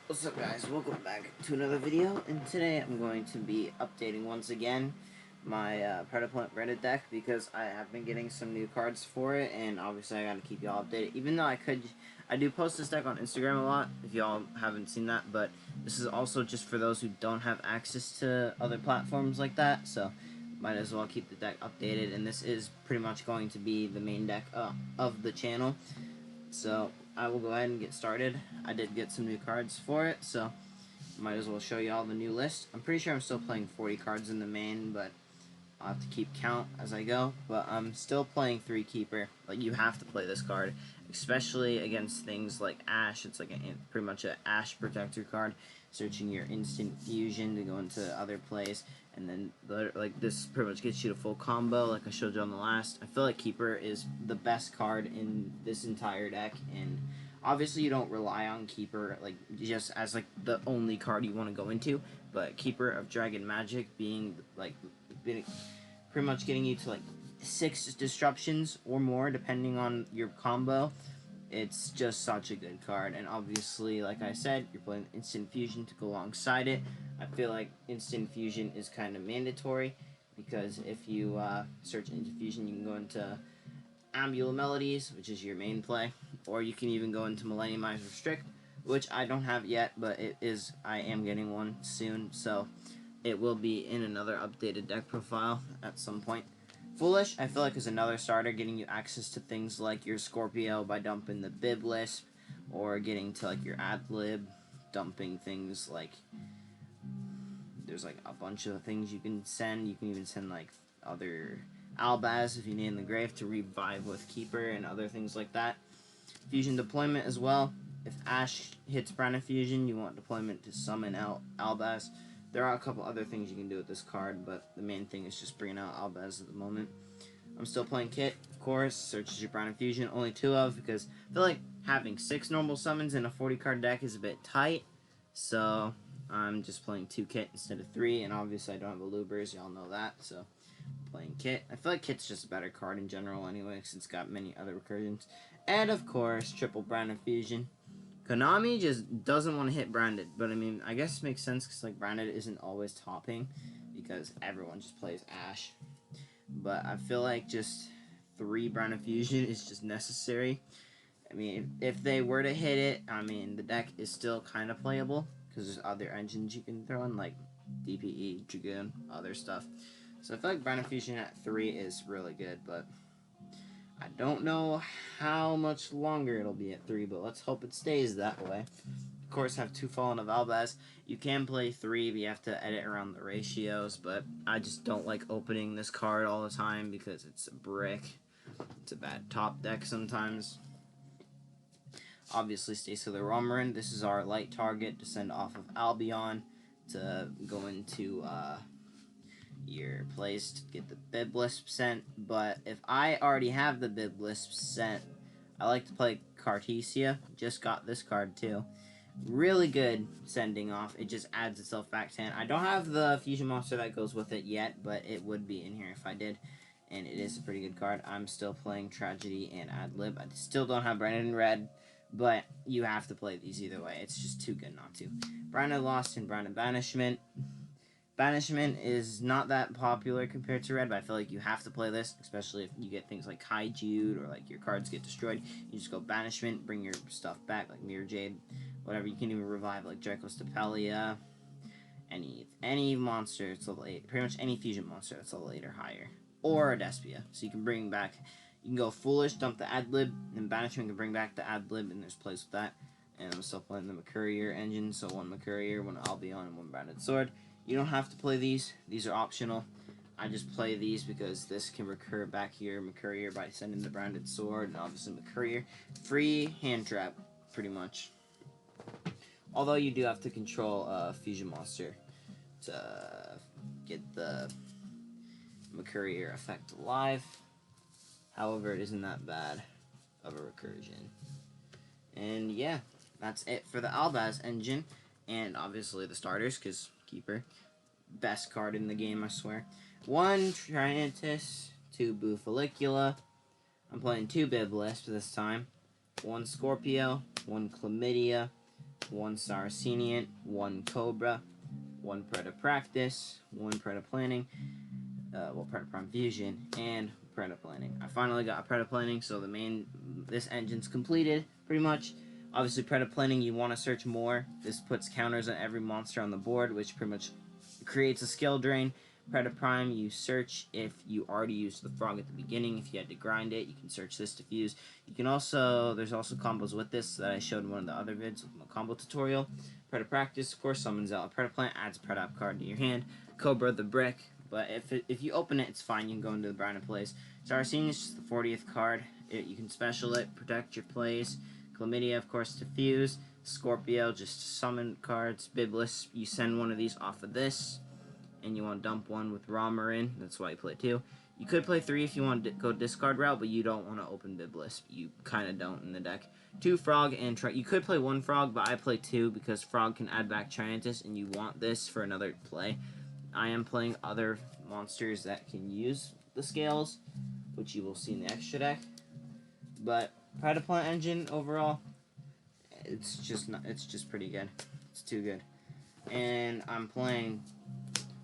What's up, guys? Welcome back to another video, and today I'm going to be updating once again my predaplant branded deck because I have been getting some new cards for it, and obviously I gotta keep y'all updated. Even though I do post this deck on Instagram a lot, if y'all haven't seen that, but this is also just for those who don't have access to other platforms like that, so might as well keep the deck updated, and this is pretty much going to be the main deck of the channel. So I will go ahead and get started. I did get some new cards for it, so might as well show you all the new list. I'm pretty sure I'm still playing 40 cards in the main, but I'll have to keep count as I go. But I'm still playing 3 Keeper. Like, you have to play this card, especially against things like Ash. It's like pretty much an Ash protector card, searching your instant fusion to go into other plays. And then, like, this pretty much gets you to full combo, like I showed you on the last. I feel like Keeper is the best card in this entire deck, and obviously you don't rely on Keeper, like, just as, like, the only card you want to go into, but Keeper of Dragon Magic being, like, pretty much getting you to, like, 6 disruptions or more, depending on your combo. It's just such a good card, and obviously, like I said, you're playing Instant Fusion to go alongside it. I feel like Instant Fusion is kind of mandatory, because if you search Instant Fusion, you can go into Ambula Melodies, which is your main play, or you can even go into Millenniumize Restrict, which I don't have yet, but I am getting one soon, so it will be in another updated deck profile at some point. Foolish, I feel like, is another starter, getting you access to things like your Scorpio by dumping the Bib Lisp, or getting to, like, your Ad-Lib, dumping things like, there's, like, a bunch of things you can send. You can even send, like, other Albaz if you need in the grave to revive with Keeper and other things like that. Fusion deployment as well. If Ash hits Prana Fusion, you want deployment to summon out Albaz. There are a couple other things you can do with this card, but the main thing is just bringing out Albaz at the moment. I'm still playing Kit, of course. Searches your Prana Fusion, only 2 of, because I feel like having 6 normal summons in a 40-card deck is a bit tight, so I'm just playing 2 Kit instead of 3, and obviously I don't have a Lubers, y'all know that, so playing Kit. I feel like Kit's just a better card in general anyway, because it's got many other recursions. And, of course, triple Branded Fusion. Konami just doesn't want to hit Branded, but I mean, I guess it makes sense, because, like, Branded isn't always topping, because everyone just plays Ash. But I feel like just 3 Branded Fusion is just necessary. I mean, if they were to hit it, I mean, the deck is still kind of playable, because there's other engines you can throw in, like DPE, Dragoon, other stuff. So I feel like Branded Fusion at 3 is really good, but I don't know how much longer it'll be at 3, but let's hope it stays that way. Of course, have 2 Fallen of Albaz. You can play 3, but you have to edit around the ratios, but I just don't like opening this card all the time because it's a brick. It's a bad top deck sometimes. Obviously, Stacy Romarin. This is our light target to send off of Albion to go into your place to get the Bib Lisp sent. But if I already have the Bib Lisp sent, I like to play Cartesia. Just got this card too. Really good sending off. It just adds itself back to hand. I don't have the fusion monster that goes with it yet, but it would be in here if I did. And it is a pretty good card. I'm still playing Tragedy and Ad-Lib. I still don't have Branded in red, but you have to play these either way. It's just too good not to. Branded Lost and Branded Banishment. Banishment is not that popular compared to red, but I feel like you have to play this, especially if you get things like Kaiju or like your cards get destroyed. You just go Banishment, bring your stuff back, like Mirror Jade, whatever. You can even revive like Dracostapelia, any monster. It's level 8. Pretty much any fusion monster that's level 8 or higher, or a Despia. So you can bring back. You can go Foolish, dump the Ad-Lib, and Banishment can bring back the Ad-Lib, and there's plays with that. And I'm still playing the Mercurier engine, so 1 Mercurier, 1 Albion, and 1 Branded Sword. You don't have to play these. These are optional. I just play these because this can recur back here, Mercurier, by sending the Branded Sword, and obviously Mercurier. Free hand trap, pretty much. Although you do have to control a fusion monster to get the Mercurier effect alive. However, it isn't that bad of a recursion. And yeah, that's it for the Albaz engine. And obviously the starters, because Keeper. Best card in the game, I swear. 1 Triantis, 2 Bufollicula. I'm playing 2 Bib Lisp this time. 1 Scorpio, 1 Chlamydia, 1 Saracenian, 1 Cobra, 1 Predapractice, 1 Predaplanting, Predaprime Fusion, and Predaplanting. I finally got a Predaplanting, so this engine's completed, pretty much. Obviously, Predaplanting, you want to search more. This puts counters on every monster on the board, which pretty much creates a skill drain. Predaprime, you search if you already used the frog at the beginning. If you had to grind it, you can search this to fuse. You can also, there's also combos with this that I showed in one of the other vids with my combo tutorial. Predapractice, of course, summons out a Predaplant, adds a Predap card to your hand. Cobra, the brick, but if you open it, it's fine. You can go into the Brand of Plays. Saracenia is just the 40th card. You can special it, protect your plays. Chlamydia, of course, to fuse. Scorpio, just summon cards. Biblis, you send one of these off of this, and you want to dump one with Ramer in. That's why you play 2. You could play 3 if you want to go discard route, but you don't want to open Biblis. You kind of don't in the deck. 2 Frog and you could play 1 Frog, but I play 2 because Frog can add back Giantus, and you want this for another play. I am playing other monsters that can use the scales, which you will see in the extra deck. But Predaplant engine overall, it's just pretty good. It's too good. And I'm playing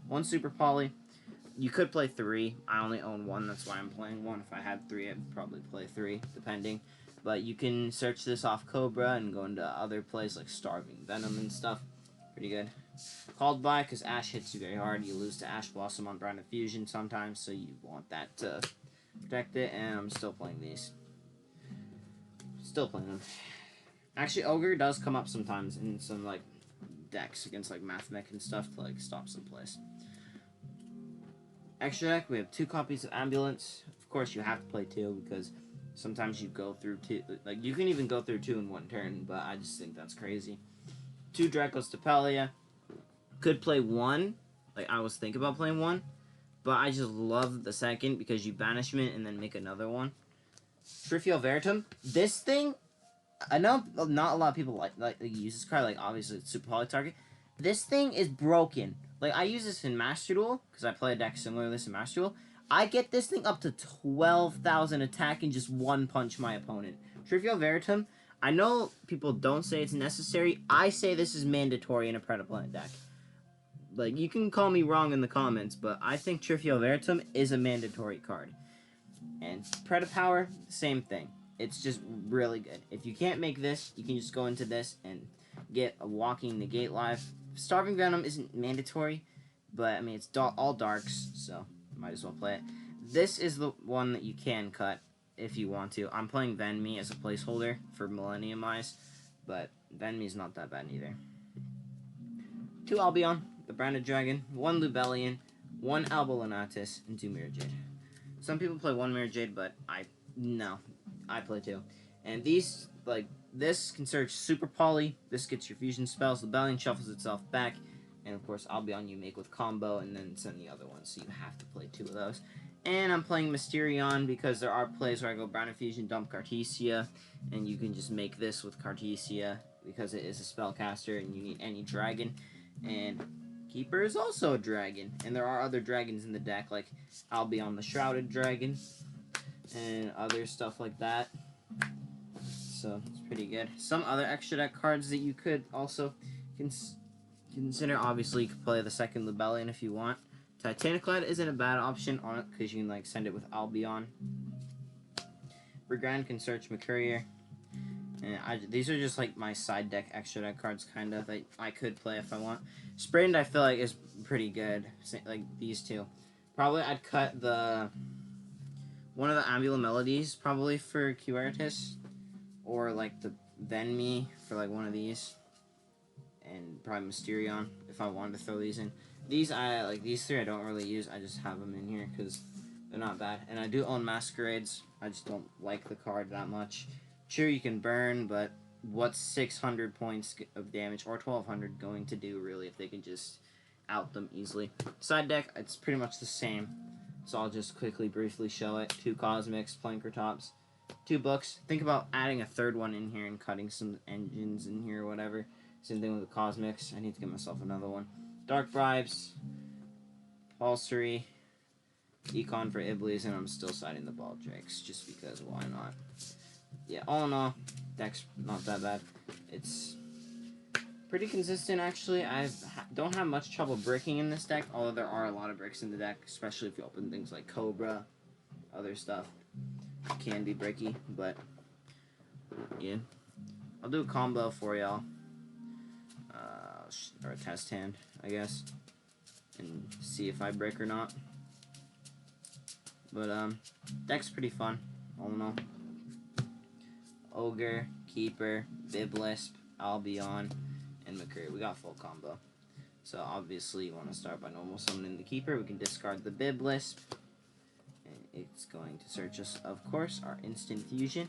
1 Super Poly. You could play 3. I only own 1, that's why I'm playing 1. If I had 3, I'd probably play 3, depending. But you can search this off Cobra and go into other plays like Starving Venom and stuff. Pretty good. Called by, because Ash hits you very hard. You lose to Ash Blossom on Brand of Fusion sometimes, so you want that to protect it. And I'm still playing these. Still playing them. Actually, Ogre does come up sometimes in some like decks against like Mathmech and stuff to like stop some plays. Extra deck, we have 2 copies of Ambulance. Of course, you have to play 2 because sometimes you go through 2. Like, you can even go through 2 in 1 turn, but I just think that's crazy. 2 Dracos Tapelia. Could play 1. Like, I was thinking about playing 1, but I just love the second because you banishment and then make another one. Trivial Veritum. This thing, I know not a lot of people like use this card. Like, obviously, it's super poly target. This thing is broken. Like, I use this in Master Duel, because I play a deck similar to this in Master Duel. I get this thing up to 12,000 attack and just 1 punch my opponent. Trivial Veritum, I know people don't say it's necessary. I say this is mandatory in a Predaplant deck. Like, you can call me wrong in the comments, but I think Trivial Veritum is a mandatory card. And Predapower, same thing. It's just really good. If you can't make this, you can just go into this and get a Walking Negate Live. Starving Venom isn't mandatory, but I mean, it's all darks, so might as well play it. This is the one that you can cut if you want to. I'm playing Venmi as a placeholder for Millennium Eyes, but Venmi's not that bad either. 2 Albion, the Branded Dragon, 1 Lubellion, 1 Albolanatus, and 2 Mirror Jade. Some people play 1 Mirror Jade, but I play 2. And these, like, this can search Super Poly. This gets your fusion spells. Lubellion shuffles itself back. And, of course, Albion you make with combo and then send the other one. So you have to play 2 of those. And I'm playing Mysterion because there are plays where I go Brown Infusion, dump Cartesia. And you can just make this with Cartesia because it is a spellcaster and you need any dragon. And Keeper is also a dragon. And there are other dragons in the deck, like Albion the Shrouded Dragon. And other stuff like that. So it's pretty good. Some other extra deck cards that you could also consider. Obviously, you could play the second Lubellion if you want. Titaniclad isn't a bad option on it because you can like send it with Albion. Brigand can search Mercurier. And these are just like my side deck extra deck cards, kind of, that I could play if I want. Sprained, I feel like, is pretty good. Like these 2. Probably I'd cut one of the Ambula Melodies probably for Qaritus. Or, like, the Venmi for, like, one of these. And probably Mysterion, if I wanted to throw these in. These 3 I don't really use. I just have them in here, because they're not bad. And I do own Masquerades. I just don't like the card that much. Sure, you can burn, but what's 600 points of damage, or 1,200 going to do, really, if they can just out them easily? Side deck, it's pretty much the same. So I'll just quickly, briefly show it. 2 Cosmics, Plankertops. 2 books. Think about adding a 3rd one in here and cutting some engines in here or whatever. Same thing with the Cosmics. I need to get myself another one. Dark Bribes, Pulsory, Econ for Iblis, and I'm still siding the Baldrakes just because why not? Yeah, all in all, deck's not that bad. It's Pretty consistent, actually. I don't have much trouble bricking in this deck, although there are a lot of bricks in the deck, especially if you open things like Cobra, other stuff. It can be bricky, but yeah. I'll do a combo for y'all. Or a test hand, I guess. And see if I break or not. But, deck's pretty fun, all in all. Ogre, Keeper, Biblisp, Albion, and McCree. We got full combo. So, obviously, you want to start by normal summoning the Keeper. We can discard the Biblisp. And it's going to search us, of course, our Instant Fusion,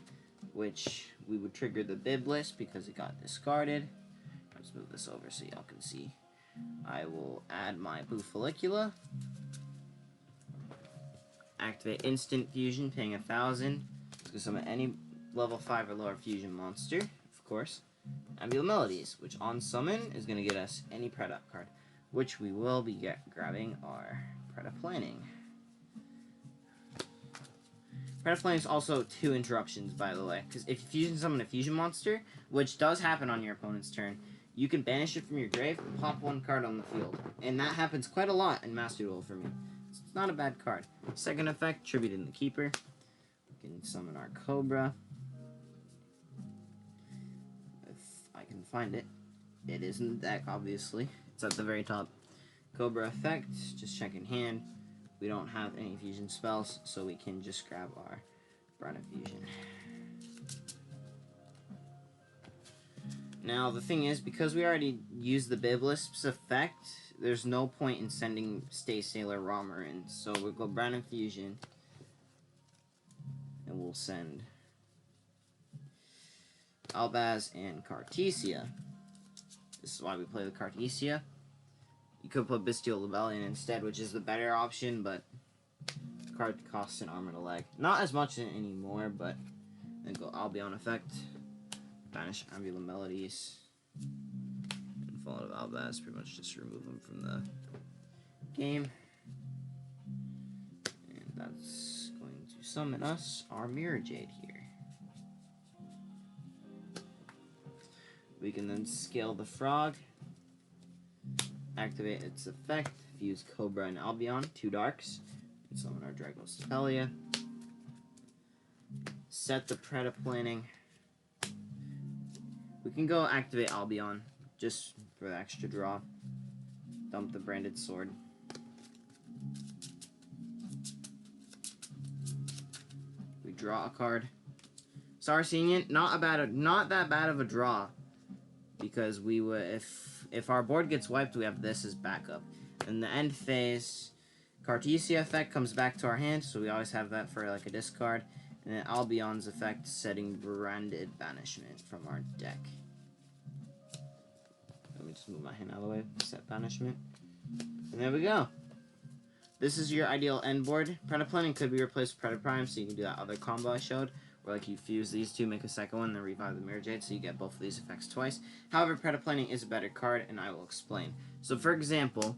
which we would trigger the Biblisp because it got discarded. Let's move this over so y'all can see. I will add my Blue Follicula. Activate Instant Fusion, paying 1,000. To summon any level 5 or lower fusion monster, of course. Ambulance Melodies, which on summon is going to get us any Predap card, which we will be grabbing our Predaplanting. Predaplanting is also 2 interruptions, by the way, because if you fusion summon a fusion monster, which does happen on your opponent's turn, you can banish it from your grave and pop 1 card on the field. And that happens quite a lot in Master Duel for me. It's not a bad card. Second effect, Tributing the Keeper. We can summon our Cobra. If I can find it. It is in the deck, obviously. It's at the very top. Cobra effect, just check in hand. We don't have any fusion spells, so we can just grab our Brand of Fusion. Now, the thing is, because we already used the Biblisp's effect, there's no point in sending Stay Sailor Romer in. So we'll go Brand of Fusion, and we'll send Albaz and Cartesia. This is why we play the Cartesia. You could put Bestial Rebellion instead, which is the better option, but the card costs an armor to leg. Not as much anymore, but then go Albion effect. Banish Ambulance Melodies, and Fall of Albaz, pretty much just remove them from the game. And that's going to summon us our Mirror Jade here. We can then scale the Frog, activate its effect, fuse Cobra and Albion, 2 darks, and summon our Dragostelia. Set the Predaplanting. We can go activate Albion, just for the extra draw. Dump the Branded Sword. We draw a card. Saracenian, not that bad of a draw, because we would, if our board gets wiped, we have this as backup. In the end phase, Cartesia effect comes back to our hand, so we always have that for like a discard. And then Albion's effect, setting Branded Banishment from our deck. Let me just move my hand out of the way, set Banishment. And there we go. This is your ideal end board. Predaplanting could be replaced with Predaprime, so you can do that other combo I showed, where like you fuse these two, make a second one, then revive the Mirror Jade, so you get both of these effects twice. However, Predaplanting is a better card, and I will explain. So for example,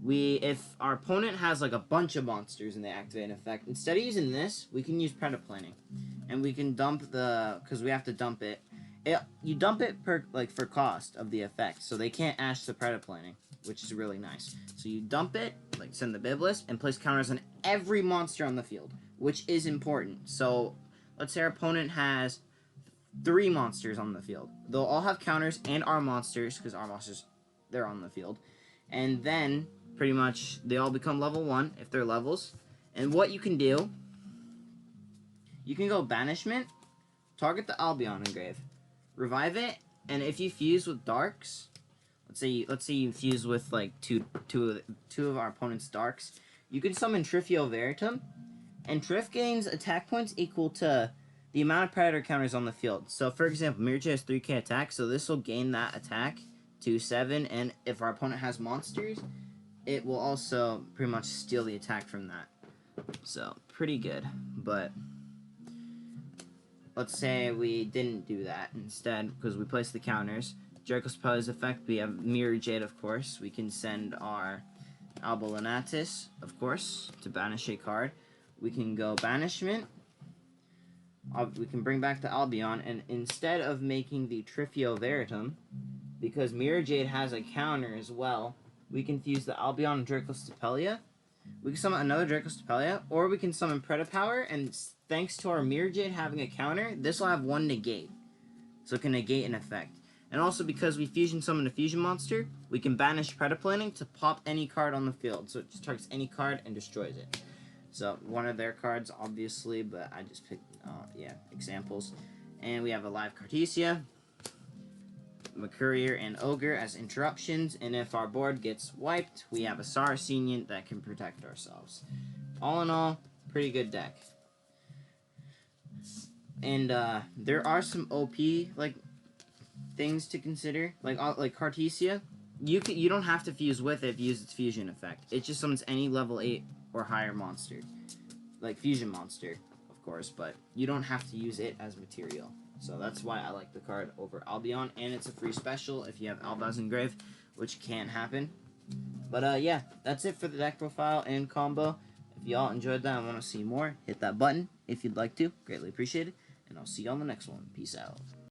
if our opponent has like a bunch of monsters and they activate an effect, instead of using this, we can use Predaplanting. And we can dump because we have to dump it. You dump it for cost of the effect, so they can't ash the Predaplanting, which is really nice. So you dump it, like send the Biblisp, and place counters on every monster on the field, which is important. So let's say our opponent has 3 monsters on the field. They'll all have counters and our monsters, because our monsters, they're on the field. And then, pretty much, they all become level 1, if they're levels. And what you can do, you can go Banishment, target the Albion engrave, revive it, and if you fuse with Darks, let's say you fuse with, like, two of our opponent's Darks, you can summon Trifio Veritum, and Trif gains attack points equal to the amount of Predator counters on the field. So, for example, Mirror Jade has 3k attack, so this will gain that attack to 7, and if our opponent has monsters, it will also pretty much steal the attack from that. So, pretty good, but let's say we didn't do that instead, because we placed the counters. Draco's effect, we have Mirror Jade, of course. We can send our Albolanatis, of course, to banish a card. We can go Banishment. We can bring back the Albion, and instead of making the Trifio Veritum, because Mirror Jade has a counter as well, we can fuse the Albion and Dracostapelia. We can summon another Dracostapelia, or we can summon Predapower, and thanks to our Mirror Jade having a counter, this will have one negate. So it can negate an effect. And also because we fusion summon a fusion monster, we can banish Predaplanting to pop any card on the field. So it just targets any card and destroys it. So one of their cards, obviously, but I just picked, examples. And we have a live Cartesia, Mercurier, and Ogre as interruptions. And if our board gets wiped, we have a Saracenian that can protect ourselves. All in all, pretty good deck. And there are some OP things to consider, like Cartesia. You don't have to fuse with it to use its fusion effect. It just summons any level 8 or higher monster, like fusion monster, of course. But you don't have to use it as material. So that's why I like the card over Albion, and it's a free special if you have Albaz Engrave, which can happen. But yeah, that's it for the deck profile and combo. If y'all enjoyed that and want to see more, hit that button if you'd like to. Greatly appreciate it. And I'll see you on the next one. Peace out.